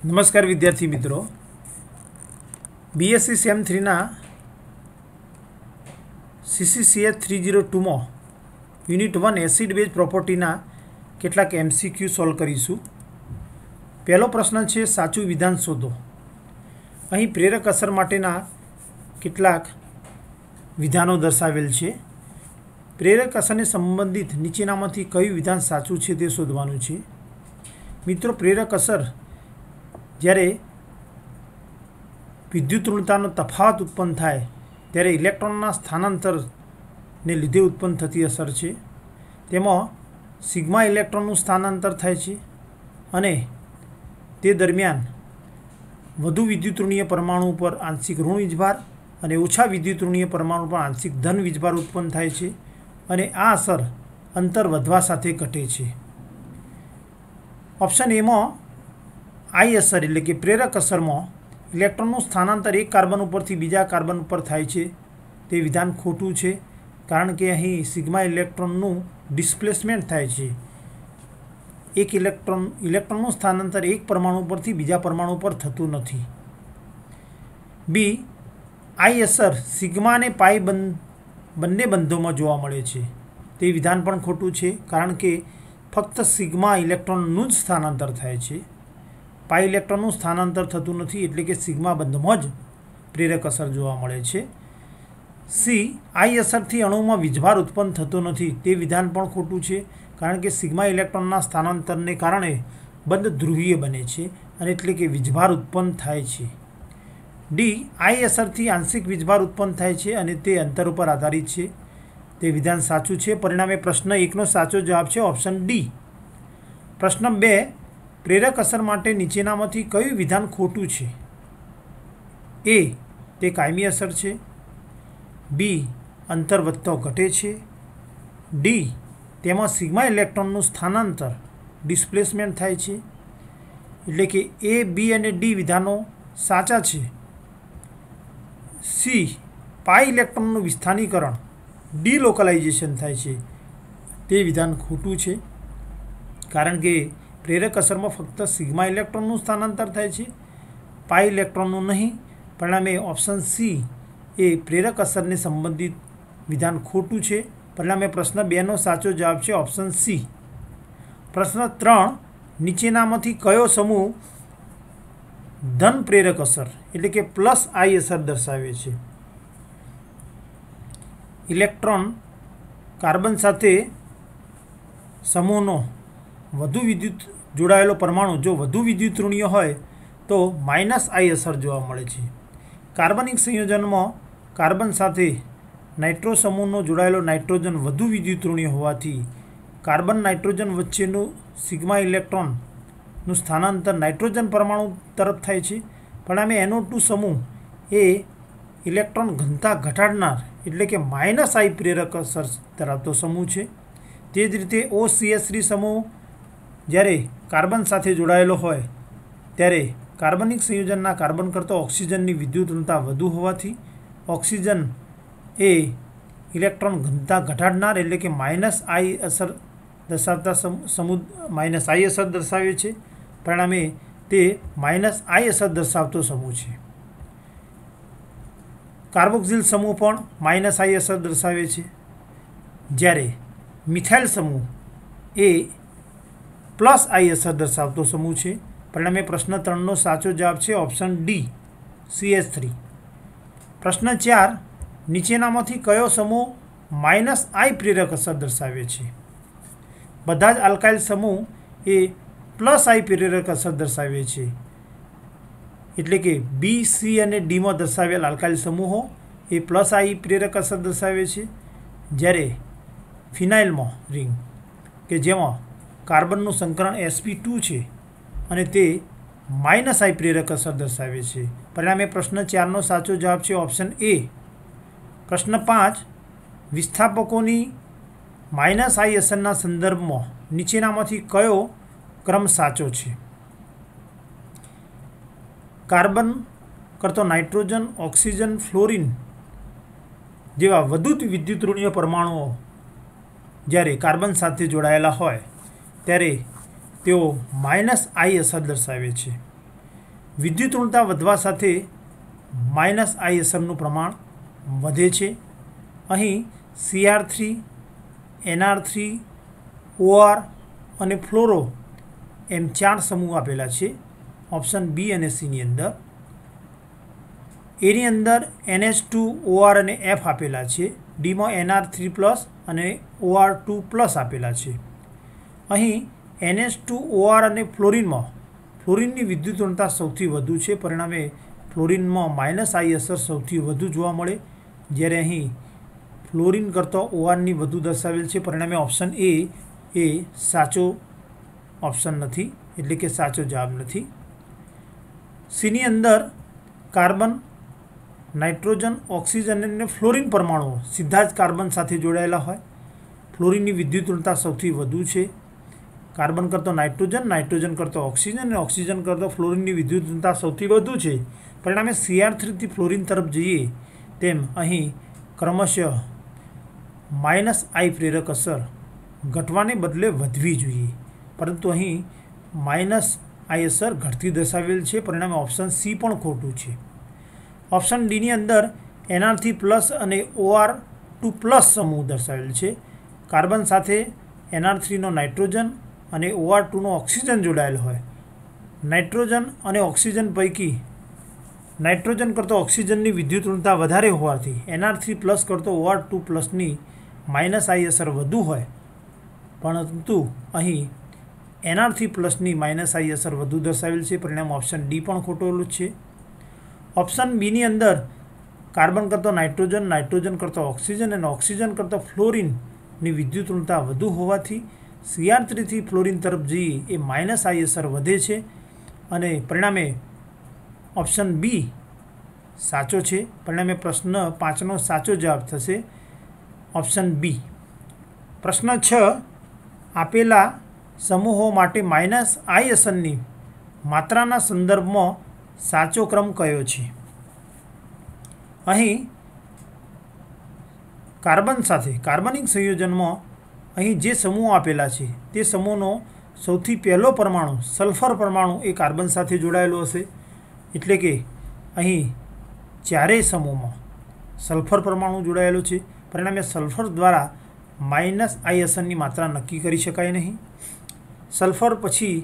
नमस्कार विद्यार्थी मित्रों, बीएससी सेम 3 ना CCCH 302 में यूनिट 1 एसिड बेज प्रॉपर्टीना કેટલાક MCQ સોલ્વ કરીશું। પહેલો પ્રશ્ન છે સાચું વિધાન શોધો। અહીં પ્રેરક અસર માટેના કેટલાક વિધાનો દર્શાવેલ છે। પ્રેરક અસરને સંબંધિત નીચેનામાંથી કયું વિધાન સાચું છે તે શોધવાનું છે। મિત્રો, પ્રેરક અસર જ્યારે વિદ્યુત ઋણતાનો તફાવત ઉત્પન્ન થાય ત્યારે ઇલેક્ટ્રોનના સ્થાનાંતરને લીધે ઉત્પન્ન થતી અસર છે। તેમાં સિગ્મા ઇલેક્ટ્રોનનું સ્થાનાંતર થાય છે અને તે દરમિયાન વધુ વિદ્યુતઋણીય પરમાણુ પર આંશિક ઋણ વીજભાર અને ઓછા વિદ્યુતઋણીય પરમાણુ પર આંશિક ધન વીજભાર ઉત્પન્ન થાય છે અને આ અસર અંતર વધવા સાથે ઘટે છે। ઓપ્શન એમાં आई असर એટલે કે પ્રેરક અસરમાં ઇલેક્ટ્રોનનું સ્થાનાંતર એક કાર્બન ઉપરથી બીજા કાર્બન ઉપર થાય છે તે વિધાન ખોટું છે, કારણ કે અહીં સિગ્મા ઇલેક્ટ્રોનનું ડિસ્પ્લેસમેન્ટ થાય છે। એક ઇલેક્ટ્રોનનું સ્થાનાંતર એક પરમાણુ પરથી બીજા પરમાણુ પર થતું નથી। બી, आई અસર સિગ્મા અને પાઈ બંને બંધોમાં જોવા મળે છે તે વિધાન પણ ખોટું છે, કારણ કે ફક્ત સિગ્મા ઇલેક્ટ્રોનનું જ સ્થાનાંતર થાય છે, પાઈ ઇલેક્ટ્રોનનું સ્થાનાંતર થતું નથી, એટલે કે સિગ્મા બંધમાં જ પ્રેરક અસર જોવા મળે છે। સી, आई અસરથી અણુમાં વીજભાર ઉત્પન્ન થતો નથી તે વિધાન પણ ખોટું છે, કારણ કે સિગ્મા ઇલેક્ટ્રોનના સ્થાનાંતરને કારણે બંધ ધ્રુવીય બને છે અને એટલે કે વીજભાર ઉત્પન્ન થાય છે। ડી, आई અસરથી આંશિક વીજભાર ઉત્પન્ન થાય છે અને તે અંતર ઉપર આધારિત છે તે વિધાન સાચું છે। પરિણામે પ્રશ્ન 1નો સાચો જવાબ છે ઓપ્શન ડી। પ્રશ્ન 2, પ્રેરક અસર માટે નીચેનામાંથી કયું વિધાન ખોટું છે? એ, તે કાયમી અસર છે। બી, અંતર વધતો ઘટે છે। ડી, તેમાં સિગ્મા ઇલેક્ટ્રોનનું સ્થાનાંતર ડિસ્પ્લેસમેન્ટ થાય છે। એટલે કે એ, બી અને ડી વિધાનો સાચા છે। સી, પાઈ ઇલેક્ટ્રોનનું વિસ્થાનીકરણ ડીલોકલાઇઝેશન થાય છે તે વિધાન ખોટું છે, કારણ કે પ્રેરક અસરમાં ફક્ત સિગ્મા ઇલેક્ટ્રોનનું સ્થાનાંતર થાય છે, પાઈ ઇલેક્ટ્રોનનું નહીં। પરિણામે ઓપ્શન સી એ પ્રેરક અસરને સંબંધિત વિધાન ખોટું છે। પરિણામે પ્રશ્ન 2નો સાચો જવાબ છે ઓપ્શન સી। પ્રશ્ન 3, નીચેનામાંથી કયો સમૂહ ધન પ્રેરક અસર એટલે કે પ્લસ आई અસર દર્શાવે છે? ઇલેક્ટ્રોન કાર્બન સાથે સમૂહનો વધુ વિદ્યુત જોડાયેલો પરમાણુ જો વધુ વિદ્યુતઋણીય હોય તો માઇનસ आई અસર જોવા મળે છે। કાર્બનિક સંયોજનમાં કાર્બન સાથે નાઇટ્રો સમૂહનો જોડાયેલો નાઇટ્રોજન વધુ વિદ્યુતઋણીય હોવાથી કાર્બન નાઇટ્રોજન વચ્ચેનું સિગ્મા ઇલેક્ટ્રોનનું સ્થાનાંતર નાઇટ્રોજન પરમાણુ તરફ થાય છે। પરિણામે NO2 સમૂહ એ ઇલેક્ટ્રોન ઘનતા ઘટાડનાર એટલે કે માઇનસ आई પ્રેરક અસર ધરાવતો સમૂહ છે। તે જ રીતે OCH3 સમૂહ જ્યારે કાર્બન સાથે જોડાયેલો હોય ત્યારે કાર્બનિક સંયોજનના કાર્બન કરતાં ઓક્સિજનની વિદ્યુત ઋણતા વધુ હોવાથી ઓક્સિજન એ ઇલેક્ટ્રોન ઘનતા ઘટાડનાર એટલે કે માઇનસ आई અસર દર્શાવતા માઇનસ आई અસર દર્શાવે છે। પરિણામે તે માઇનસ आई અસર દર્શાવતો સમૂહ છે। કાર્બોક્સિલ સમૂહ પણ માઇનસ आई અસર દર્શાવે છે, જ્યારે મિથાઇલ સમૂહ એ પ્લસ आई અસર દર્શાવતો સમૂહ છે। પરિણામે પ્રશ્ન 3નો સાચો જવાબ છે ઓપ્શન ડી, CH3। પ્રશ્ન 4, નીચેનામાંથી કયો સમૂહ માઇનસ आई પ્રેરક અસર દર્શાવે છે? બધા જ આલ્કાઇલ સમૂહ એ પ્લસ आई પ્રેરક અસર દર્શાવે છે, એટલે કે બી, સી અને ડીમાં દર્શાવેલ આલ્કાઇલ સમૂહો એ પ્લસ आई પ્રેરક અસર દર્શાવે છે, જ્યારે ફિનાઇલમાં રિંગ કે જેમાં કાર્બનનું સંકરણ sp2 છે અને તે માઇનસ आई પ્રેરક અસર દર્શાવે છે। પરિણામે પ્રશ્ન 4નો સાચો જવાબ છે ઓપ્શન એ। પ્રશ્ન 5, વિસ્થાપકોની માઇનસ आई અસરના સંદર્ભમાં નીચેનામાંથી કયો ક્રમ સાચો છે? કાર્બન કરતો નાઇટ્રોજન, ઓક્સિજન, ફ્લોરિન જેવા વધુ વિદ્યુતઋણીય પરમાણુઓ જ્યારે કાર્બન સાથે જોડાયેલા હોય ત્યારે તેઓ માઇનસ आई અસર દર્શાવે છે। विद्युत ऋणता વધવા સાથે માઇનસ આઈ અસરનું પ્રમાણ વધે છે। અહીં CR3, NR3, OR અને ફ્લોરો એમ 4 સમૂહ આપેલા છે ઓપ્શન બી અને સીની અંદર। એની અંદર NH2, OR અને F આપેલા છે। ડીમાં NR3+ અને OR2+ આપેલા છે। અહીં NH2, OR અને ફ્લોરિનની વિદ્યુત ઋણતા સૌથી વધુ છે, પરિણામે ફ્લોરિનમાં માઇનસ આઈ અસર સૌથી વધુ જોવા મળે, જ્યારે અહીં ફ્લોરિન કરતાં ORની વધુ દર્શાવેલ છે, પરિણામે ઓપ્શન એ સાચો ઓપ્શન નથી, એટલે કે સાચો જવાબ નથી। સીની અંદર કાર્બન, નાઇટ્રોજન, ઓક્સિજન અને ફ્લોરિન પરમાણુઓ સીધા જ કાર્બન સાથે જોડાયેલા હોય। ફ્લોરિનની વિદ્યુત ઋણતા સૌથી વધુ છે, કાર્બન કરતો નાઇટ્રોજન, નાઇટ્રોજન કરતો ઓક્સિજન અને ઓક્સિજન કરતો ફ્લોરિનની વિદ્યુત ઋણતા સૌથી વધુ છે, પરિણામે CR3 થી ફ્લોરિન તરફ જઈએ તેમ અહીં ક્રમશઃ માઇનસ આઈ પ્રેરક અસર ઘટવાને બદલે વધવી જોઈએ, પરંતુ અહીં માઇનસ આઈ અસર ઘટતી દર્શાવેલ છે, પરિણામે ઓપ્શન સી પણ ખોટું છે। ઓપ્શન ડીની અંદર NR3+ અને OR2+ સમૂહ દર્શાવેલ છે। કાર્બન સાથે NR3નો નાઇટ્રોજન અને OR2નો ઓક્સિજન જોડાયેલ હોય। નાઇટ્રોજન અને ઓક્સિજન પૈકી નાઇટ્રોજન કરતો ઓક્સિજનની વિદ્યુત ઋણતા વધારે હોવાથી NR3+ કરતો OR2+ની માઇનસ આઈ અસર વધુ હોય, પરંતુ અહીં NR3+ની માઇનસ આઈ અસર વધુ દર્શાવેલ છે, પરિણામ ઓપ્શન ડી પણ ખોટું છે। ઓપ્શન બીની અંદર કાર્બન કરતો નાઇટ્રોજન, નાઇટ્રોજન કરતો ઓક્સિજન અને ઓક્સિજન કરતો ફ્લોરિનની વિદ્યુત ઋણતા વધુ હોવાથી CR3 થી ફ્લોરિન તરફ જઈએ એ માઇનસ આઈ અસર વધે છે, અને પરિણામે ઓપ્શન બી સાચો છે, પરિણામે પ્રશ્ન 5નો સાચો જવાબ થશે ઓપ્શન બી। પ્રશ્ન 6, આપેલા સમૂહો માટે માઇનસ આઈ અસરની માત્રાના સંદર્ભમાં સાચો ક્રમ કયો છે? અહીં કાર્બન સાથે કાર્બનિક સંયોજનમાં અહીં જે સમૂહો આપેલા છે તે સમૂહનો સૌથી પહેલો પરમાણુ સલ્ફર પરમાણુ એ કાર્બન સાથે જોડાયેલો હશે, એટલે કે અહીં ચારેય સમૂહમાં સલ્ફર પરમાણુ જોડાયેલો છે, પરિણામે સલ્ફર દ્વારા માઇનસ આઈ અસરની માત્રા નક્કી કરી શકાય નહીં। સલ્ફર પછી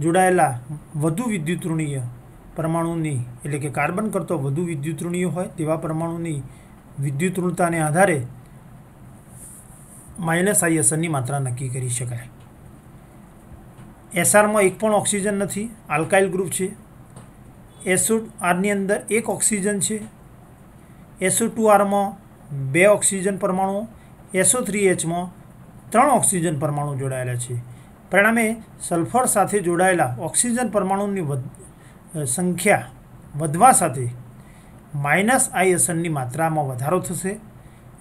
જોડાયેલા વધુ વિદ્યુતઋણીય પરમાણુની, એટલે કે કાર્બન કરતો વધુ વિદ્યુતઋણીય હોય તેવા પરમાણુની વિદ્યુત ઋણતાને આધારે માઇનસ આઈ અસરની માત્રા નક્કી કરી શકાય। એસઆરમાં એક પણ ઓક્સિજન નથી, આલ્કાઇલ ગ્રુપ છે। SO2ની અંદર એક ઓક્સિજન છે, SO2માં 2 ઓક્સિજન પરમાણુઓ, SO3Hમાં 3 ઓક્સિજન પરમાણુ જોડાયેલા છે, પરિણામે સલ્ફર સાથે જોડાયેલા ઓક્સિજન પરમાણુની સંખ્યા વધવા સાથે માઇનસ આઈ અસરની માત્રામાં વધારો થશે,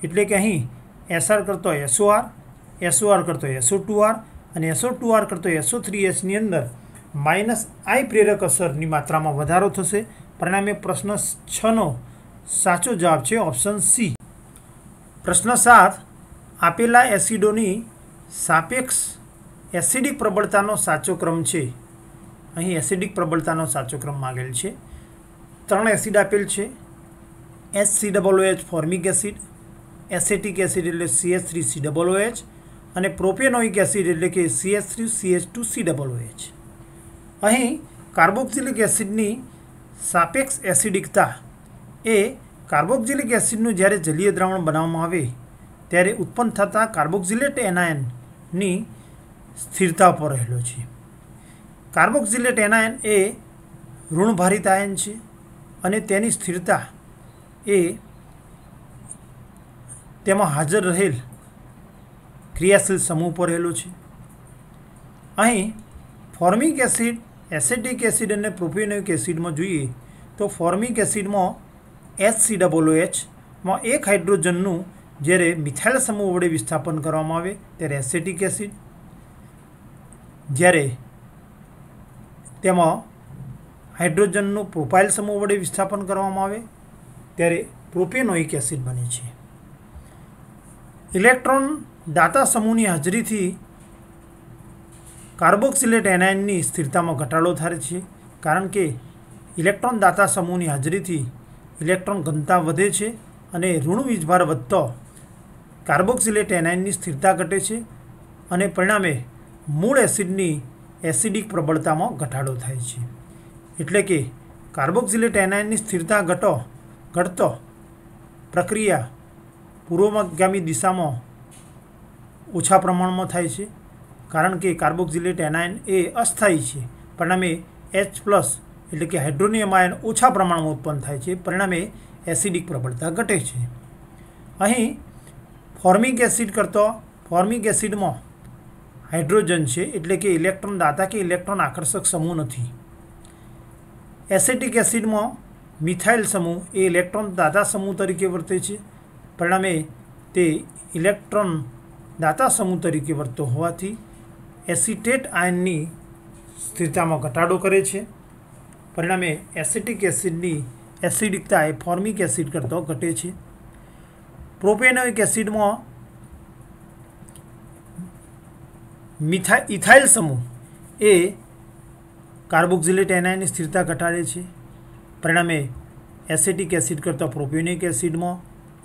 એટલે કે અહીં SR કરતો SOR કરતો SO2R અને SO2R કરતો SO3Hની અંદર માઇનસ આઈ પ્રેરક અસરની માત્રામાં વધારો થશે, પરિણામે પ્રશ્ન 6નો સાચો જવાબ છે ઓપ્શન સી। પ્રશ્ન 7, આપેલા એસિડોની સાપેક્ષ એસિડિક પ્રબળતાનો સાચો ક્રમ છે। અહીં એસિડિક પ્રબળતાનો સાચો ક્રમ માંગેલ છે। 3 એસિડ આપેલ છે, HCOOH formic acid, acetic acid એટલે CH3COOH અને પ્રોપેનોઇક એસિડ એટલે કે CH3CH2COOH। અહીં કાર્બોક્સિલિક એસિડની સાપેક્ષ એસિડિકતા એ કાર્બોક્સિલિક એસિડનું જ્યારે જલીય દ્રાવણ બનાવવામાં આવે ત્યારે ઉત્પન્ન થતા કાર્બોક્સિલેટ એનાયનની સ્થિરતા પર રહેલો છે। કાર્બોક્સિલેટ એનાયન એ ઋણભારિત આયન છે અને તેની સ્થિરતા એ તેમાં હાજર રહેલ ક્રિયાશીલ સમૂહ પર રહેલો છે। અહીં ફોર્મિક એસિડ, એસેટિક એસિડ અને પ્રોપેનોઇક એસિડમાં જોઈએ તો ફોર્મિક એસિડમાં HCOOHમાં એક હાઇડ્રોજનનું જ્યારે મિથાઇલ સમૂહ વડે વિસ્થાપન કરવામાં આવે ત્યારે એસેટિક એસિડ, જ્યારે તેમાં હાઇડ્રોજનનું પ્રોપાઇલ સમૂહ વડે વિસ્થાપન કરવામાં આવે ત્યારે પ્રોપેનોઇક એસિડ બને છે। ઇલેક્ટ્રોન દાતા સમૂહની હાજરીથી કાર્બોક્સિલેટ એનાયનની સ્થિરતામાં ઘટાડો થાય છે, કારણ કે ઇલેક્ટ્રોન દાતા સમૂહની હાજરીથી ઇલેક્ટ્રોન ઘનતા વધે છે અને ઋણ વીજભાર વધતો કાર્બોક્સિલેટ એનાયનની સ્થિરતા ઘટે છે અને પરિણામે મૂળ એસિડની એસિડિક પ્રબળતામાં ઘટાડો થાય છે. એટલે કે કાર્બોક્સિલેટ એનાયનની સ્થિરતા ઘટતો પ્રક્રિયા પૂર્વગામી દિશામાં ઓછા પ્રમાણમાં થાય છે, કારણ કે કાર્બોક્સિલેટ એનાયન એ અસ્થાયી છે. પરિણામે H+ એટલે કે હાઇડ્રોનિયમ આયન ઓછા પ્રમાણમાં ઉત્પન્ન થાય છે. પરિણામે એસિડિક પ્રબળતા ઘટે છે. અહીં ફોર્મિક એસિડ ફોર્મિક એસિડમાં હાઇડ્રોજન છે, એટલે કે ઇલેક્ટ્રોન દાતા કે ઇલેક્ટ્રોન આકર્ષક સમૂહ નથી. એસેટિક એસિડમાં મિથાઇલ સમૂહ એ ઇલેક્ટ્રોન દાતા સમૂહ તરીકે વર્તે છે. પરિણામે તે ઇલેક્ટ્રોન દાતા સમૂહ તરીકે વર્તતો હોવાથી એસિટેટ આયનની સ્થિરતામાં ઘટાડો કરે છે. પરિણામે એસિટિક એસિડની એસિડિકતા એ ફોર્મિક એસિડ કરતાં ઘટે છે. પ્રોપેનોઇક એસિડમાં ઇથાઇલ સમૂહ એ કાર્બોક્સિલેટ એનાયનની સ્થિરતા ઘટાડે છે. પરિણામે એસિટિક એસિડ કરતાં પ્રોપેનોઇક એસિડમાં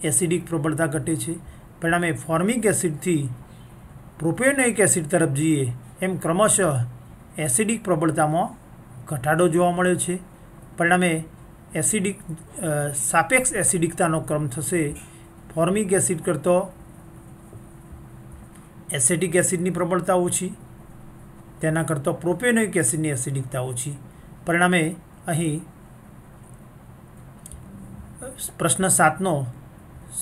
એસિડિક પ્રબળતા ઘટે છે. પરિણામે ફોર્મિક એસિડથી પ્રોપેનોઇક એસિડ તરફ જઈએ એમ ક્રમશઃ એસિડિક પ્રબળતામાં ઘટાડો જોવા મળે છે. પરિણામે સાપેક્ષ એસિડિકતાનો ક્રમ થશે. ફોર્મિક એસિડ કરતાં એસિટિક એસિડની પ્રબળતા ઓછી, તેના કરતાં પ્રોપેનોઇક એસિડની એસિડિકતા ઓછી. પરિણામે અહીં પ્રશ્ન 7નો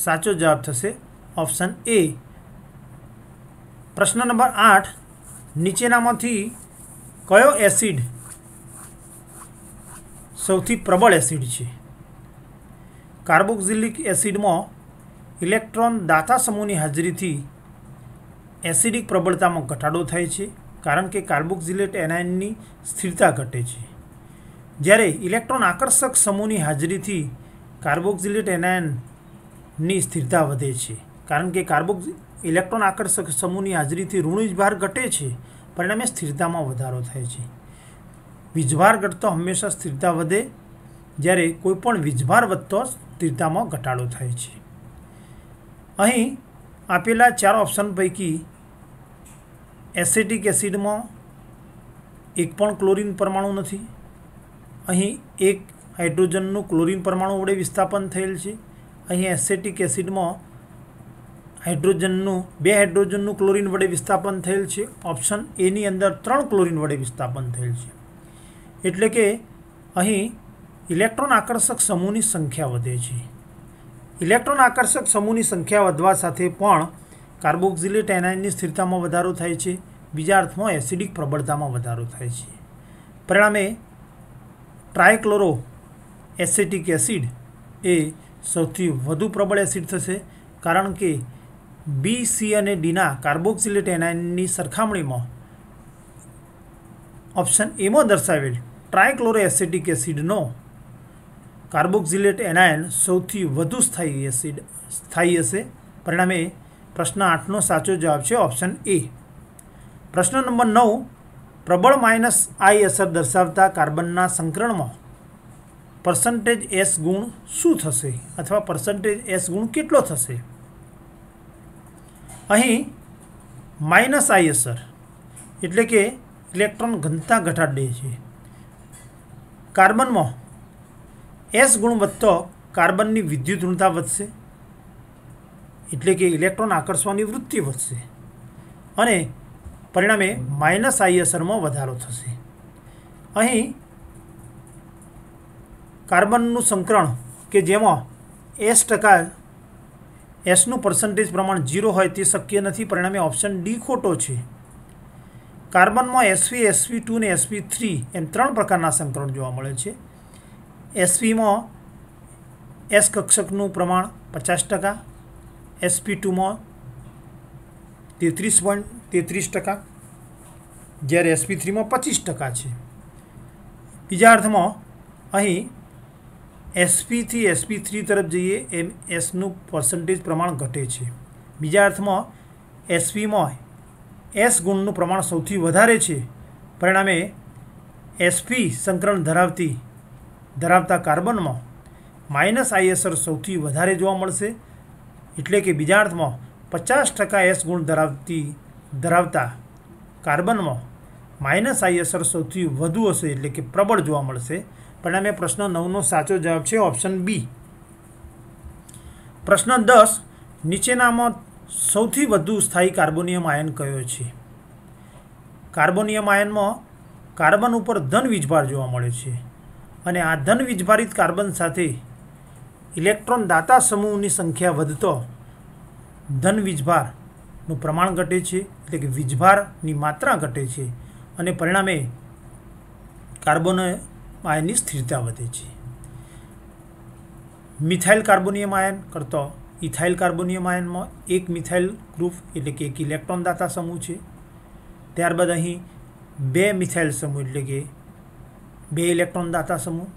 સાચો જવાબ થશે ઓપ્શન એ. પ્રશ્ન નંબર 8, નીચેનામાંથી કયો એસિડ સૌથી પ્રબળ એસિડ છે? કાર્બોક્સિલિક એસિડમાં ઇલેક્ટ્રોન દાતા સમૂહની હાજરીથી એસિડિક પ્રબળતામાં ઘટાડો થાય છે, કારણ કે કાર્બોક્સિલેટ એનાયનની સ્થિરતા ઘટે છે. જ્યારે ઇલેક્ટ્રોન આકર્ષક સમૂહની હાજરીથી કાર્બોક્સિલેટ એનાયનની સ્થિરતા વધે છે, કારણ કે ઇલેક્ટ્રોન આકર્ષક સમૂહની હાજરીથી ઋણ વીજભાર ઘટે છે. પરિણામે સ્થિરતામાં વધારો થાય છે. વીજભાર ઘટતો હંમેશા સ્થિરતા વધે, જ્યારે કોઈપણ વીજભાર વધતો સ્થિરતામાં ઘટાડો થાય છે. અહીં આપેલા 4 ઓપ્શન પૈકી એસિટિક એસિડમાં એક પણ ક્લોરીન પરમાણુ નથી. અહીં એક હાઇડ્રોજનનું ક્લોરીન પરમાણુ વડે વિસ્થાપન થયેલ છે. અહીં એસિટિક એસિડમાં 2 હાઇડ્રોજનનું ક્લોરીન વડે વિસ્થાપન થયેલ છે. ઓપ્શન એની અંદર 3 ક્લોરીન વડે વિસ્થાપન થયેલ છે. એટલે કે અહીં ઇલેક્ટ્રોન આકર્ષક સમૂહની સંખ્યા વધે છે. ઇલેક્ટ્રોન આકર્ષક સમૂહની સંખ્યા વધવા સાથે પણ કાર્બોક્સિલેટ એનાયનની સ્થિરતામાં વધારો થાય છે. બીજા અર્થમાં એસિડિક પ્રબળતામાં વધારો થાય છે. પરિણામે ટ્રાયક્લોરો એસિટિક એસિડ એ સૌથી વધુ પ્રબળ એસિડ થશે, કારણ કે બી, સી અને ડીના કાર્બોક્સિલેટ એનાયનની સરખામણીમાં ઓપ્શન એમાં દર્શાવેલ ટ્રાયક્લોરો એસિટિક એસિડનો કાર્બોક્સિલેટ એનાયન સૌથી વધુ સ્થાયી હશે. પરિણામે પ્રશ્ન 8નો સાચો જવાબ છે ઓપ્શન એ. પ્રશ્ન નંબર 9, પ્રબળ -I અસર દર્શાવતા કાર્બનના સંકરણમાં % S ગુણ શું થશે, અથવા % S ગુણ કેટલો થશે? અહીં -I અસર એટલે કે ઇલેક્ટ્રોન ઘનતા ઘટાડે છે. કાર્બનમાં S ગુણ વધતો કાર્બનની વિદ્યુત ઋણતા વધશે, એટલે કે ઇલેક્ટ્રોન આકર્ષવાની વૃત્તિ વધશે અને પરિણામે -I અસરમાં વધારો થશે. અહીં કાર્બનનું સંકરણ કે જેમાં Sનું % પ્રમાણ 0 હોય તે શક્ય નથી. પરિણામે ઓપ્શન ડી ખોટો છે. કાર્બનમાં sp, sp2 અને sp3 એમ 3 પ્રકારના સંકરણ જોવા મળે છે. sp માં S કક્ષકનું પ્રમાણ 50%, sp2માં 33.33%, જ્યારે sp3માં 25% છે. બીજા અર્થમાં અહીં sp થી sp3 તરફ જઈએ એમ Sનું % પ્રમાણ ઘટે છે. બીજા અર્થમાં spમાં S ગુણનું પ્રમાણ સૌથી વધારે છે. પરિણામે sp સંકરણ ધરાવતી ધરાવતા કાર્બનમાં -I અસર સૌથી વધારે જોવા મળશે, એટલે કે બીજા અર્થમાં 50% S ગુણ ધરાવતા કાર્બનમાં -I અસર સૌથી વધુ હશે, એટલે કે પ્રબળ જોવા મળશે. પરિણામે પ્રશ્ન 9નો સાચો જવાબ છે ઓપ્શન બી. પ્રશ્ન 10, નીચેનામાં સૌથી વધુ સ્થાયી કાર્બોનિયમ આયન કયો છે? કાર્બોનિયમ આયનમાં કાર્બન ઉપર ધન વીજભાર જોવા મળે છે અને આ ધન વીજભારિત કાર્બન સાથે ઇલેક્ટ્રોન દાતા સમૂહની સંખ્યા વધતો ધન વીજભારનું પ્રમાણ ઘટે છે, એટલે કે વીજભારની માત્રા ઘટે છે અને પરિણામે કાર્બોનિયમ આયનની સ્થિરતા વધે છે. મિથાઇલ કાર્બોનિયમ આયન કરતો ઇથાઇલ કાર્બોનિયમ આયનમાં એક મિથાઇલ ગ્રુપ, એટલે કે એક ઇલેક્ટ્રોન દાતા સમૂહ છે. ત્યારબાદ અહીં 2 મિથાઇલ સમૂહ, એટલે કે 2 ઇલેક્ટ્રોન દાતા સમૂહ.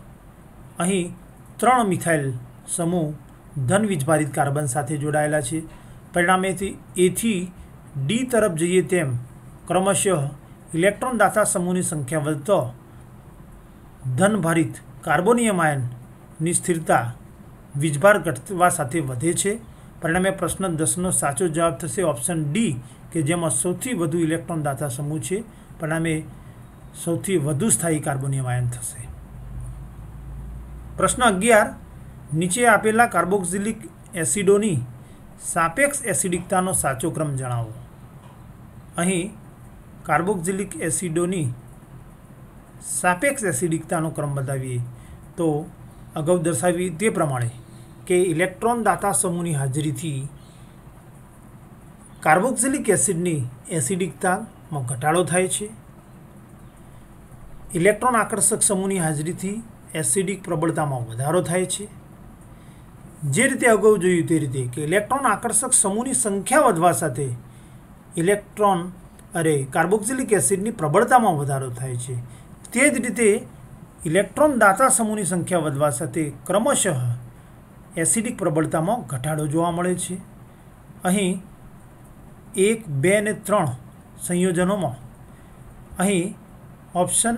અહીં 3 મિથાઇલ સમૂહ ધન વીજભારિત કાર્બન સાથે જોડાયેલા છે. પરિણામેથી એથી ડી તરફ જઈએ તેમ ક્રમશઃ ઇલેક્ટ્રોન દાતા સમૂહની સંખ્યા વધતો ધનભારિત કાર્બોનિયમ આયનની સ્થિરતા વીજભાર ઘટવા સાથે વધે છે. પરિણામે પ્રશ્ન 10નો સાચો જવાબ થશે ઓપ્શન ડી, કે જેમાં સૌથી વધુ ઇલેક્ટ્રોન દાતા સમૂહ છે. પરિણામે સૌથી વધુ સ્થાયી કાર્બોનિયમ આયન થશે. પ્રશ્ન 11, નીચે આપેલા કાર્બોક્સિલિક એસિડોની સાપેક્ષ એસિડિકતાનો સાચો ક્રમ જણાવો. અહીં કાર્બોક્સિલિક એસિડોની સાપેક્ષ એસિડિકતાનો ક્રમ બતાવીએ તો અગાઉ દર્શાવી તે પ્રમાણે કે ઇલેક્ટ્રોન દાતા સમૂહની હાજરીથી કાર્બોક્સિલિક એસિડની એસિડિકતામાં ઘટાડો થાય છે. ઇલેક્ટ્રોન આકર્ષક સમૂહની હાજરીથી એસિડિક પ્રબળતામાં વધારો થાય છે. જે રીતે અગાઉ જોયું તે રીતે કે ઇલેક્ટ્રોન આકર્ષક સમૂહની સંખ્યા વધવા સાથે કાર્બોક્સિલિક એસિડની પ્રબળતામાં વધારો થાય છે. તે જ રીતે ઇલેક્ટ્રોન દાતા સમૂહની સંખ્યા વધવા સાથે ક્રમશઃ એસિડિક પ્રબળતામાં ઘટાડો જોવા મળે છે. અહીં 1, 2 અને 3 સંયોજનોમાં અહીં ઓપ્શન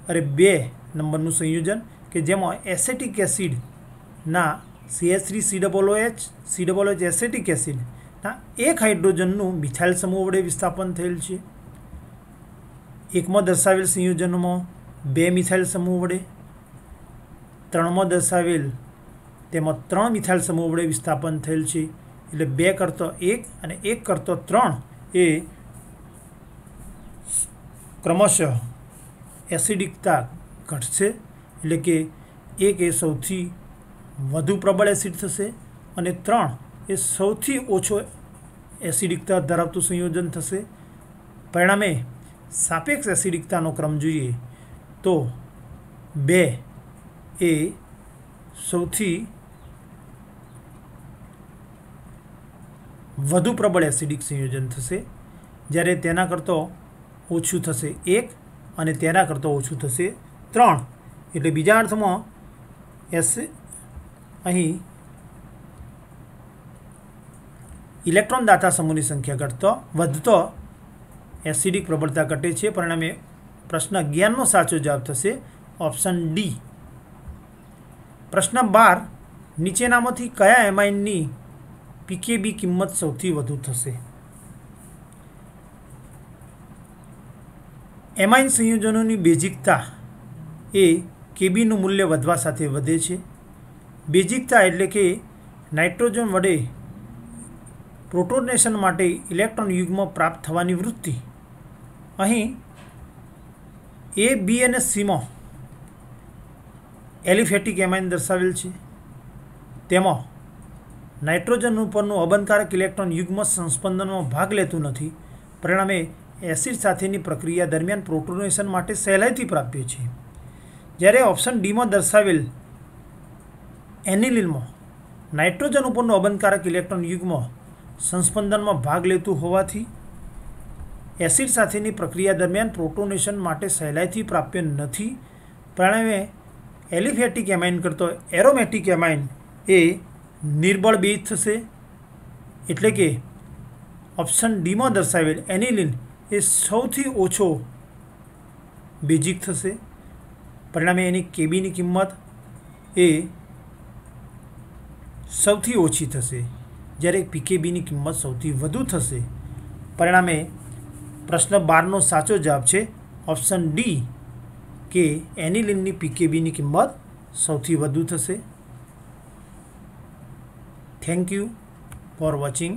2 નંબરનું સંયોજન કે જેમાં એસેટિક એસિડના CH3COOH એસેટિક એસિડના એક હાઇડ્રોજનનું મિથાઇલ સમૂહ વડે વિસ્થાપન થયેલ છે. એકમાં દર્શાવેલ સંયોજનોમાં 2 મિથાઇલ સમૂહ વડે, 3માં દર્શાવેલ તેમાં 3 મિથાઇલ સમૂહ વડે વિસ્થાપન થયેલ છે. એટલે 2 કરતો 1 અને 1 કરતો 3 એ ક્રમશઃ એસિડિકતા ઘટશે. એટલે કે 1 એ સૌથી વધુ પ્રબળ એસિડ થશે અને 3 એ સૌથી ઓછો એસિડિકતા ધરાવતું સંયોજન થશે. પરિણામે સાપેક્ષ એસિડિકતાનો ક્રમ જોઈએ તો 2 એ સૌથી વધુ પ્રબળ એસિડિક સંયોજન થશે, જ્યારે તેના કરતાં ઓછું થશે 1 અને તેના કરતાં ઓછું થશે 3. એટલે બીજા અર્થમાં અહીં ઇલેક્ટ્રોન દાતા સમૂહની સંખ્યા વધતો એસિડિક પ્રબળતા ઘટે છે. પરિણામે પ્રશ્ન 11નો સાચો જવાબ થશે ઓપ્શન ડી. પ્રશ્ન 12, નીચેનામાંથી કયા એમાઇનની પીકેબી કિંમત સૌથી વધુ થશે? એમાઇન સંયોજનોની બેઝિકતા એ કેબીનું મૂલ્ય વધવા સાથે વધે છે. બેઝિકતા એટલે કે નાઇટ્રોજન વડે પ્રોટોનેશન માટે ઇલેક્ટ્રોન યુગ્મ પ્રાપ્ત થવાની વૃત્તિ. અહીં એ, બી અને સીમાં એલિફેટિક એમાઇન દર્શાવેલ છે. તેમાં નાઇટ્રોજન ઉપરનું અબંધકારક ઇલેક્ટ્રોન યુગ્મ સંસ્પંદનમાં ભાગ લેતું નથી. પરિણામે એસિડ સાથેની પ્રક્રિયા દરમિયાન પ્રોટોનેશન માટે સહેલાઈથી પ્રાપ્ય છે. જ્યારે ઓપ્શન ડીમાં દર્શાવેલ એનિલિનમાં નાઇટ્રોજન ઉપરનું અબંધકારક ઇલેક્ટ્રોન યુગ્મ સંસ્પંદનમાં ભાગ લેતું હોવાથી એસિડ સાથેની પ્રક્રિયા દરમિયાન પ્રોટોનેશન માટે સહેલાઈથી પ્રાપ્ય નથી. પરિણામે એલિફેટિક એમાઇન કરતો એરોમેટિક એમાઇન એ નિર્બળ બેઝ થશે. એટલે કે ઓપ્શન ડીમાં દર્શાવેલ એનિલિન એ સૌથી ઓછો બેઝિક થશે. પરિણામે એની કેબીની કિંમત એ સૌથી ઓછી થશે, જ્યારે પીકેબીની કિંમત સૌથી વધુ થશે. પરિણામે પ્રશ્ન 12નો સાચો જવાબ છે ઓપ્શન ડી કે એનિલિનની પીકેબીની કિંમત સૌથી વધુ થશે. Thank you for watching.